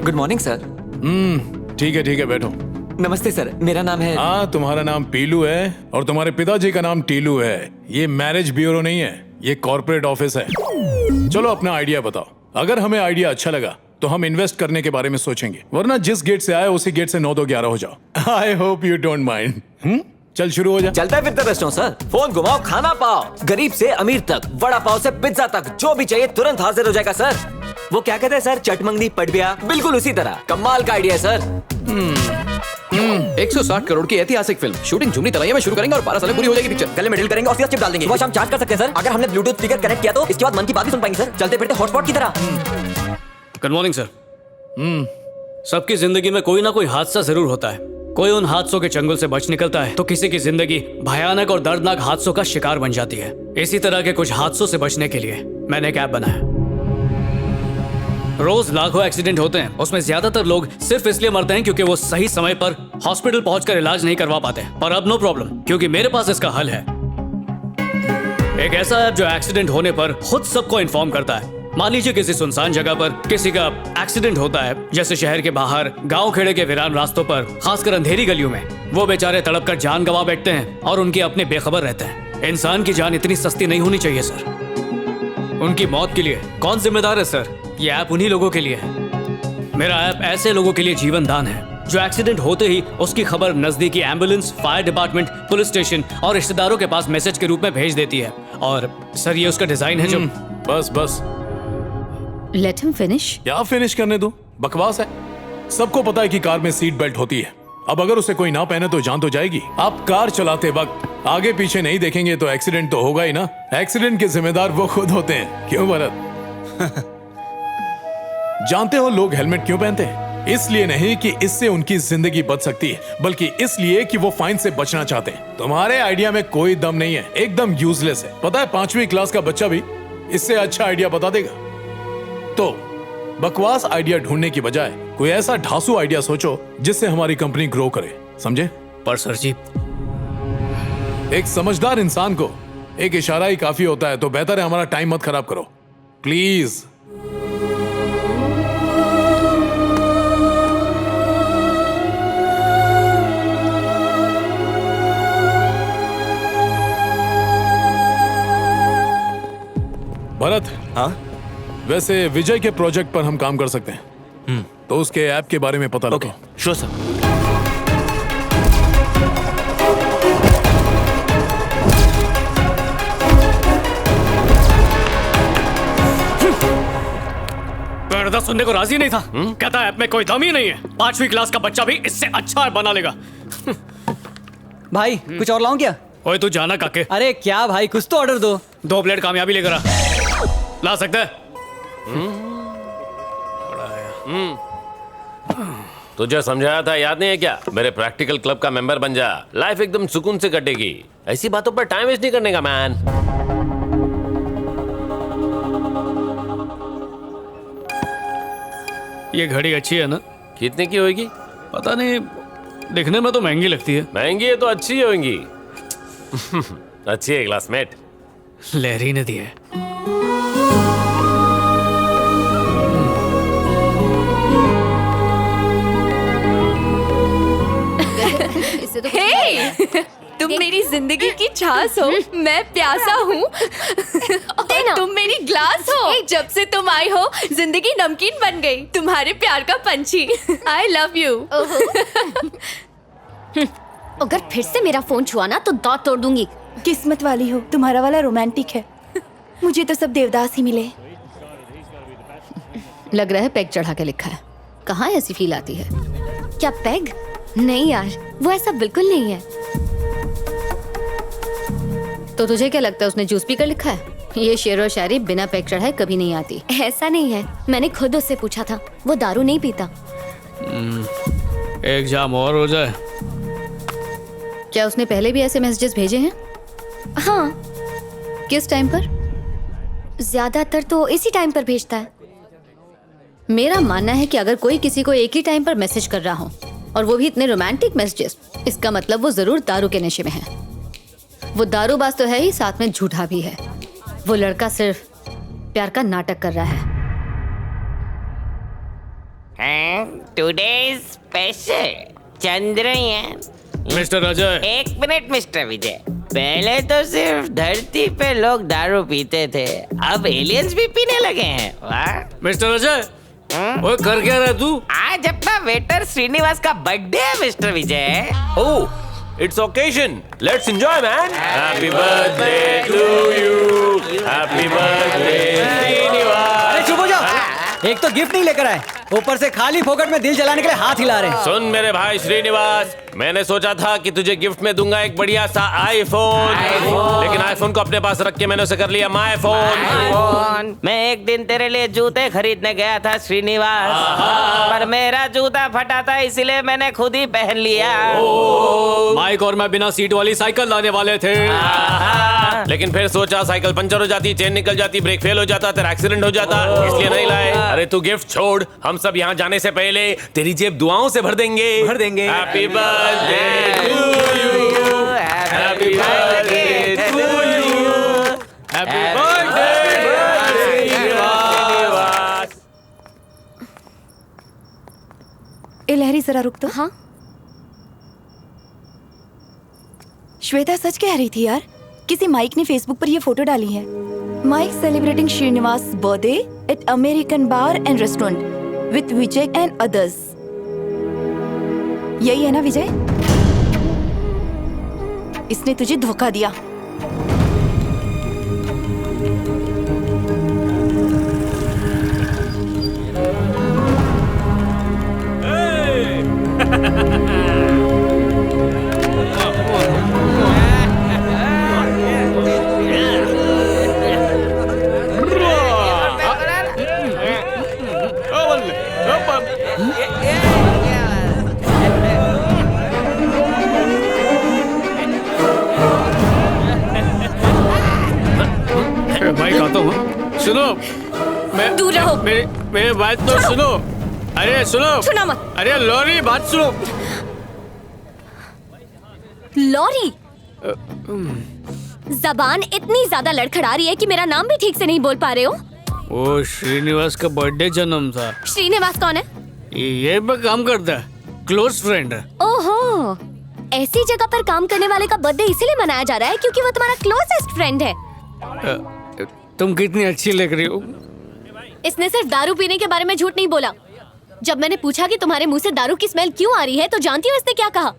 Good morning sir. ठीक है बैठो। नमस्ते सर, मेरा नाम है। हाँ, तुम्हारा नाम पीलू है और तुम्हारे पिताजी का नाम टीलू है। ये मैरिज ब्यूरो नहीं है, ये कॉर्पोरेट ऑफिस है। चलो अपना आइडिया बताओ। अगर हमें आइडिया अच्छा लगा तो हम इन्वेस्ट करने के बारे में सोचेंगे, वरना जिस गेट से आए उसी गेट से 9 2 11 हो जाओ। I hope you don't mind. चल शुरू हो जा। चलता है फिरता रेस्टोरेंट सर। फोन घुमाओ, खाना पाओ, गरीब से अमीर तक, वड़ा पाव से पिज्जा तक, जो भी चाहिए तुरंत हाजिर हो जाएगा सर। वो क्या कहते हैं सर, चटमंगनी पटबिया, बिल्कुल उसी तरह। कमाल का आइडिया है सर। 160 करोड़ की ऐतिहासिक फिल्म शूटिंग झुमरी तलैया में शुरू करेंगे और 12 साल में पूरी हो जाएगी पिक्चर। कल में डील करेंगे और सीधा चिप डाल देंगे। सुबह शाम चार्ज कर सकते हैं सर। अगर हमने ब्लूटूथ स्पीकर कनेक्ट किया तो इसके बाद मन की बात भी सुन पाएंगे सर, चलते फिरते हॉटस्पॉट की तरह। Good morning sir. सबकी जिंदगी में कोई ना कोई हादसा जरूर होता है। कोई उन हादसों के चंगुल से बच निकलता है तो किसी की जिंदगी भयानक और दर्दनाक हादसों का शिकार बन जाती है। इसी तरह के कुछ हादसों से बचने के लिए मैंने एक ऐप बनाया। रोज लाखों एक्सीडेंट होते हैं, उसमें ज्यादातर लोग सिर्फ इसलिए मरते हैं क्योंकि वो सही समय पर हॉस्पिटल पहुंचकर इलाज नहीं करवा पाते। पर अब नो प्रॉब्लम, क्योंकि मेरे पास इसका हल है। एक ऐसा ऐप जो एक्सीडेंट होने पर खुद सबको इन्फॉर्म करता है। मान लीजिए किसी सुनसान जगह पर किसी का एक्सीडेंट होता है, जैसे शहर के बाहर, गांव खेड़े के वीरान रास्तों पर, खासकर अंधेरी गलियों में। वो बेचारे तड़प कर जान गंवा बैठते हैं और उनके अपने बेखबर रहते हैं। इंसान की जान इतनी सस्ती नहीं होनी चाहिए सर। उनकी मौत के लिए कौन जिम्मेदार है सर? ये ऐप उन्हीं लोगों के लिए है। मेरा ऐप ऐसे लोगों के लिए जीवन दान है जो एक्सीडेंट होते ही उसकी खबर नजदीकी ambulance, fire department, police station और रिश्तेदारों के पास मैसेज के रूप में भेज देती है। और सर ये उसका डिजाइन है जो बस लेट हिम फिनिश। क्या फिनिश करने दो, बकवास है। सबको पता है कि कार में सीट बेल्ट होती है। अब अगर उसे कोई ना पहने तो जान तो जाएगी। आप कार चलाते वक्त आगे पीछे नहीं देखेंगे तो एक्सीडेंट तो होगा ही ना। एक्सीडेंट के जिम्मेदार वो खुद होते हैं, क्यों भरत? जानते हो लोग हेलमेट क्यों पहनते हैं? इसलिए नहीं कि इससे उनकी जिंदगी बच सकती है, बल्कि इसलिए कि वो फाइन से बचना चाहते हैं। तुम्हारे आइडिया में कोई दम नहीं है, एकदम यूजलेस है। पता है 5वीं क्लास का बच्चा भी इससे अच्छा आइडिया बता देगा। तो बकवास आइडिया ढूंढने की बजाय कोई ऐसा ढासू आइडिया सोचो जिससे हमारी कंपनी ग्रो करे, समझे? पर सर जी, एक समझदार इंसान को एक इशारा ही काफी होता है। तो बेहतर है हमारा टाइम मत खराब करो, प्लीज। भरत, हाँ वैसे विजय के प्रोजेक्ट पर हम काम कर सकते हैं। तो उसके ऐप के बारे में पता लगाओ। Okay sure sir. पर्दा सुनने को राजी नहीं था। कहता है ऐप में कोई दम ही नहीं है। 5वीं क्लास का बच्चा भी इससे अच्छा बना लेगा। भाई कुछ और लाऊं क्या? ओए तू जाना काके। अरे क्या भाई, कुछ तो ऑर्डर दो। 2 प्लेट कामयाबी लेकर आ। ला सकता है? तुझे समझाया था, याद नहीं है क्या? मेरे प्रैक्टिकल क्लब का मेंबर बन जा, लाइफ एकदम सुकून से कटेगी। ऐसी बातों पर टाइम वेस्ट नहीं करने का मैन। ये घड़ी अच्छी है ना? कितने की होगी? पता नहीं, दिखने में तो महंगी लगती है। महंगी है तो अच्छी होगी। अच्छी है क्लासमेट। लहरी ने दी है। हे, तुम मेरी जिंदगी की छास हो, मैं प्यासा हूँ और तुम मेरी ग्लास हो। जब से तुम आई हो जिंदगी नमकीन बन गई, तुम्हारे प्यार का पंछी। I love you. अगर फिर से मेरा फोन छुआ ना तो दांत तोड़ दूंगी। किस्मत वाली हो, तुम्हारा वाला रोमांटिक है। मुझे तो सब देवदास ही मिले। लग रहा है पैग चढ़ा के लिखा है। कहाँ ऐसी फील आती है? क्या पैग? नहीं यार, वो ऐसा बिल्कुल नहीं है। तो तुझे क्या लगता है उसने जूस पी कर लिखा है? ये शेर और शायरी बिना पैग चढ़ाए कभी नहीं आती। ऐसा नहीं है, मैंने खुद उससे पूछा था, वो दारू नहीं पीता। एक जाम और हो जाए। क्या उसने पहले भी ऐसे मैसेजेस भेजे हैं? हाँ। किस टाइम पर? ज्यादातर तो इसी टाइम पर भेजता है। मेरा मानना है कि अगर कोई किसी को एक ही टाइम पर मैसेज कर रहा हो और वो भी इतने रोमांटिक मैसेजेस, इसका मतलब वो जरूर दारू के नशे में है। वो दारूबाज तो है ही, साथ में झूठा भी है। वो लड़का सिर्फ प्यार का नाटक कर रहा है। Today special Chandrayaan. Mister Ajay, एक मिनट मिस्टर विजय, पहले तो सिर्फ धरती पे लोग दारू पीते थे, अब एलियंस भी पीने लगे हैं। वाह। मिस्टर अजय, वो कर क्या रहा है तू? आज अपना वेटर श्रीनिवास का बर्थडे है mister Vijay. Oh, it's occasion. Let's enjoy, man. Happy birthday to you. Happy birthday, Srinivas. अरे चुप हो जाओ, एक तो गिफ्ट नहीं लेकर आए, ऊपर से खाली फोकट में दिल जलाने के लिए हाथ हिला रहे हैं। सुन मेरे भाई श्रीनिवास, मैंने सोचा था कि तुझे गिफ्ट में दूंगा एक बढ़िया सा आईफोन, लेकिन आईफोन को अपने पास रख के मैंने उसे कर लिया माय फोन। मैं एक दिन तेरे लिए जूते खरीदने गया था श्रीनिवास, पर मेरा जूता फटा था, इसलिए मैंने खुद ही पहन लिया। माइक और मैं बिना सीट वाली साइकिल लाने वाले थे, लेकिन फिर सोचा साइकिल पंचर हो जाती, चेन निकल जाती, ब्रेक फेल हो जाता, तेरा एक्सीडेंट हो जाता, इसलिए नहीं लाए। अरे तू गिफ्ट छोड़, हम सब यहाँ जाने से पहले तेरी जेब दुआओं से भर देंगे। Happy birthday to you, happy birthday to you, happy birthday Srinivas. ए लहरी, जरा रुक तो। हाँ, श्वेता सच कह रही थी यार, किसी माइक ने फेसबुक पर ये फोटो डाली है। Mike celebrating Srinivas birthday at American bar and restaurant with Vijay and others. यही है ना विजय? इसने तुझे धोखा दिया। माइक आता हूँ। सुनो, मैं दूर रहो। मेरी बात तो सुनो। अरे सुनो, सुना मत। अरे लॉरी, बात सुनो। लॉरी, जबान इतनी ज्यादा लड़खड़ा रही है कि मेरा नाम भी ठीक से नहीं बोल पा रहे हो। वो श्रीनिवास का बर्थडे जन्म था। श्रीनिवास कौन है? ये पे काम करता है, क्लोज फ्रेंड है। ओहो, ऐसी जगह पर काम करने वाले का बर्थडे इसीलिए मनाया जा रहा है क्योंकि वो तुम्हारा क्लोजेस्ट फ्रेंड है। तुम कितनी अच्छी लग रही हो। इसने सिर्फ दारू पीने के बारे में झूठ नहीं बोला। जब मैंने पूछा कि तुम्हारे मुंह से दारू की स्मेल क्यों आ रही है, तो जानती हो इसने क्या कहा?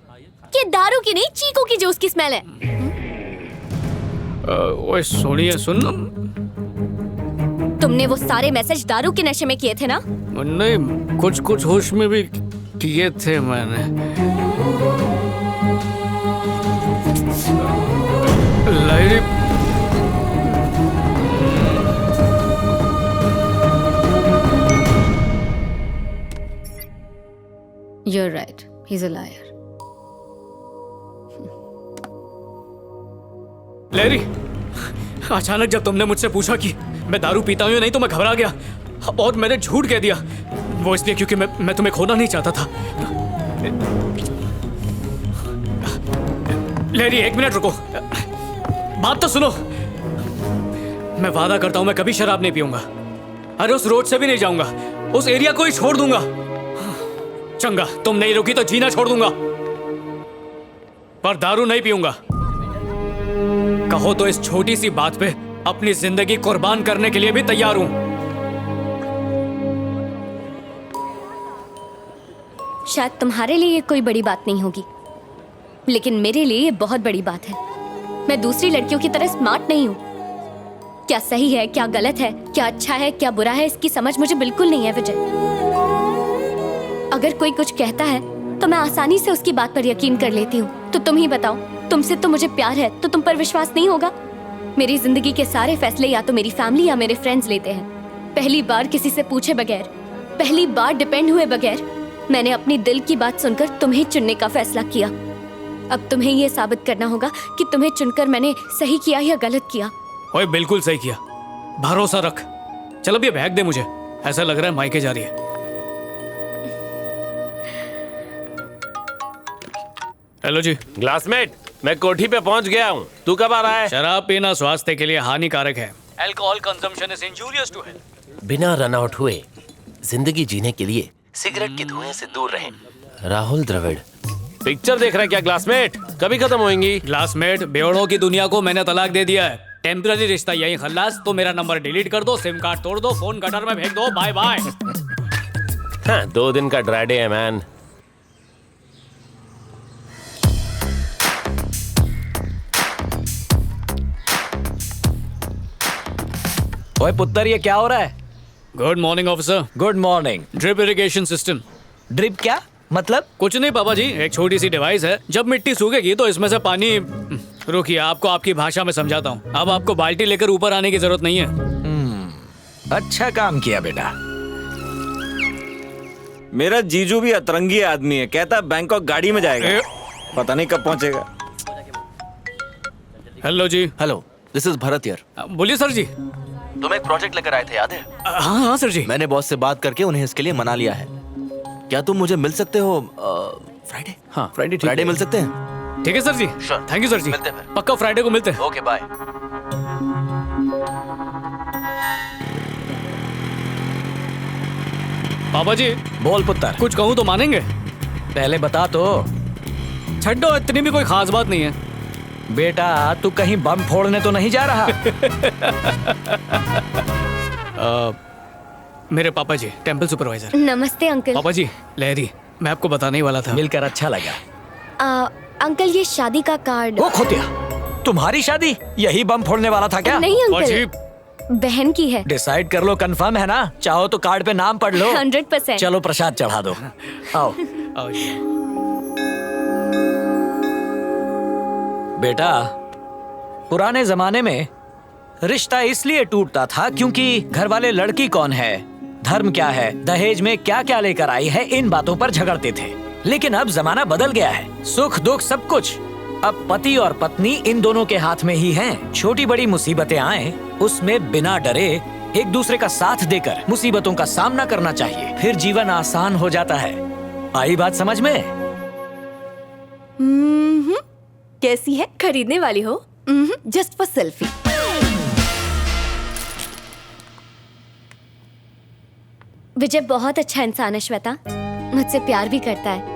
कि दारू की नहीं, चीकू की जूस की स्मेल है। ओए सोनिया, सुन। तुमने वो सारे मैसेज दारू के नशे में किए थे ना? नहीं, कुछ कुछ होश में भी किए थे मैंने। लहरी, You're right. He's a liar. लहरी, अचानक जब तुमने मुझसे पूछा कि मैं दारू पीता हूँ या नहीं, तो मैं घबरा गया और मैंने झूठ कह दिया। वो इसलिए क्योंकि मैं तुम्हें खोना नहीं चाहता था। लहरी, एक मिनट रुको, बात तो सुनो। मैं वादा करता हूँ मैं कभी शराब नहीं पीऊंगा। अरे उस रोड से भी नहीं जाऊंगा, उस एरिया को ही छोड़ दूंगा। चंगा, तुम नहीं रुकी तो जीना छोड़ दूंगा, पर दारू नहीं पीऊंगा। कहो तो इस छोटी सी बात पे अपनी जिंदगी कुर्बान करने के लिए भी तैयार हूं। शायद तुम्हारे लिए ये कोई बड़ी बात नहीं होगी, लेकिन मेरे लिए ये बहुत बड़ी बात है। मैं दूसरी लड़कियों की तरह स्मार्ट नहीं हूँ। क्या सही है, क्या गलत है, क्या अच्छा है, क्या बुरा है, इसकी समझ मुझे बिल्कुल नहीं है विजय। अगर कोई कुछ कहता है तो मैं आसानी से उसकी बात पर यकीन कर लेती हूँ। तो तुम ही बताओ, तुमसे तो मुझे प्यार है, तो तुम पर विश्वास नहीं होगा? मेरी जिंदगी के सारे फैसले या तो मेरी फैमिली या मेरे फ्रेंड्स लेते हैं। पहली बार किसी से पूछे बगैर, पहली बार डिपेंड हुए बगैर मैंने अपनी दिल की बात सुनकर तुम्हें चुनने का फैसला किया। अब तुम्हें ये साबित करना होगा कि तुम्हें चुनकर मैंने सही किया या गलत किया। ओए, बिल्कुल सही किया, भरोसा रख। चल अब ये बैग दे मुझे, ऐसा लग रहा है मायके जा रही है। हेलो जी। ग्लासमेट, मैं कोठी पे पहुंच गया हूँ, तू कब आ रहा है? शराब पीना स्वास्थ्य के लिए हानिकारक है। Alcohol consumption is injurious to health. बिना रन आउट हुए जिंदगी जीने के लिए सिगरेट के धुएं से दूर रहें। राहुल द्रविड़। पिक्चर देख रहा है क्या क्लासमेट? कभी खत्म होएंगी। क्लासमेट, बेवड़ों की दुनिया को मैंने तलाक दे दिया है। टेम्पररी रिश्ता यही खल्लास। तो मेरा नंबर डिलीट कर दो, सिम कार्ड तोड़ दो, फोन गटर में फेंक दो, बाय बाय। हाँ, 2 दिन का ड्राई डे है मैन। ओए पुत्तर, ये क्या हो रहा है? Good morning officer. Good morning. Drip irrigation system. Drip क्या मतलब? कुछ नहीं पापा जी, एक छोटी सी डिवाइस है। जब मिट्टी सूखेगी तो इसमें से पानी। रुकिए, आपको आपकी भाषा में समझाता हूँ। अब आपको बाल्टी लेकर ऊपर आने की जरूरत नहीं है। अच्छा काम किया बेटा। मेरा जीजू भी अतरंगी आदमी है, कहता बैंकॉक गाड़ी में जाएगा, पता नहीं कब पहुंचेगा। हेलो जी। Hello, this is Bharat here. बोलिए सर जी। तुम एक प्रोजेक्ट लेकर आए थे, याद है? हाँ हाँ सर जी। मैंने बॉस से बात करके उन्हें इसके लिए मना लिया है। क्या तुम मुझे मिल सकते हो फ्राइडे? हाँ फ्राइडे। फ्राइडे मिल सकते हैं? ठीक है sir ji. Sure. Thank you sir ji. मिलते हैं फिर। पक्का फ्राइडे को मिलते हैं। Okay bye. पापा जी। बोल पुत्तर। कुछ कहूँ तो मानेंगे? पहले बता तो। छड्डो, इतनी भी कोई खास बात नहीं है। बेटा तू कहीं बम फोड़ने तो नहीं जा रहा? मेरे पापा जी, टेम्पल सुपरवाइजर। नमस्ते अंकल। पापा जी, लहरी, मैं आपको बताने ही वाला था। मिलकर अच्छा लगा। अंकल, ये शादी का कार्ड। ओ खोतिया, तुम्हारी शादी? यही बम फोड़ने वाला था क्या? नहीं पापा जी, अंकल, बहन की है। डिसाइड कर लो, कंफर्म है ना? चाहो तो कार्ड पे नाम पढ़ लो। 100%। चलो प्रसाद चढ़ा दो। आओ आओ जी। बेटा, पुराने जमाने में रिश्ता इसलिए टूटता था क्योंकि घर वाले लड़की कौन है, धर्म क्या है, दहेज में क्या क्या लेकर आई है, इन बातों पर झगड़ते थे। लेकिन अब जमाना बदल गया है। सुख दुख सब कुछ अब पति और पत्नी इन दोनों के हाथ में ही हैं। छोटी बड़ी मुसीबतें आए, उसमें बिना डरे एक दूसरे का साथ देकर मुसीबतों का सामना करना चाहिए, फिर जीवन आसान हो जाता है। आई बात समझ में? कैसी है? खरीदने वाली हो? Just for selfie. विजय बहुत अच्छा इंसान है श्वेता, मुझसे प्यार भी करता है।